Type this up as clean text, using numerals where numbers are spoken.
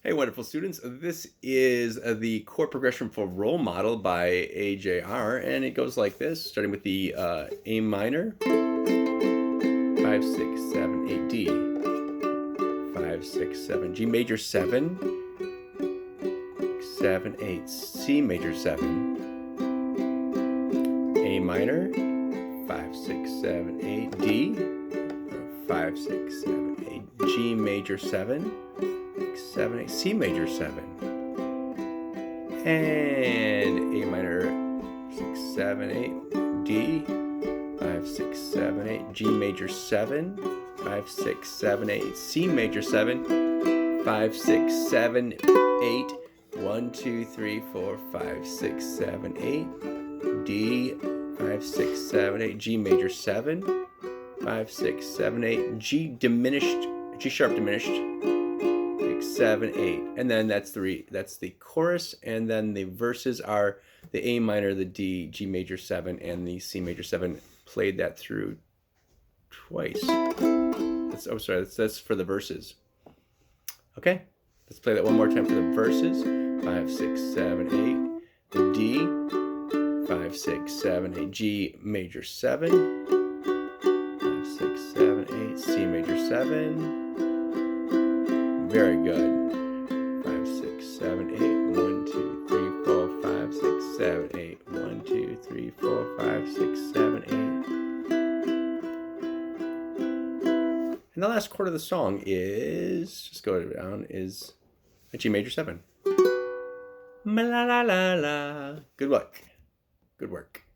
Hey, wonderful students. This is the chord progression for Role Model by AJR, and it goes like this, starting with the A minor, 5, 6, 7, 8, D, 5, 6, 7, G major 7, 7, 8, C major 7, A minor, 5, 6, 7, 8, D, 5, 6, 7, 8, G major 7, 7, 8, C major 7, and A minor 6, 7, 8, D, 5, 6, 7, 8, G major 7, 5, 6, 7, 8, C major 7, 5, 6, 7, 8, 1, 2, 3, 4, 5, 6, 7, 8, D, 5, 6, 7, 8, G major 7, 5, 6, 7, 8, G diminished, G sharp diminished, 7, 8, and then that's the chorus, and then the verses are the A minor, the D, G major 7, and the C major 7. Played that through twice. That's for the verses. Okay, let's play that one more time for the verses. 5, 6, 7, 8, the D, 5, 6, 7, 8, G major 7, 5, 6, 7, 8, C major 7. Very good. 5, 6, 7, 8, 1, 2, 3, 4, 5, 6, 7, 8, 1, 2, 3, 4, 5, 6, 7, 8. And the last chord of the song is, just go down, is a G major 7. La la la la. Good luck. Good work.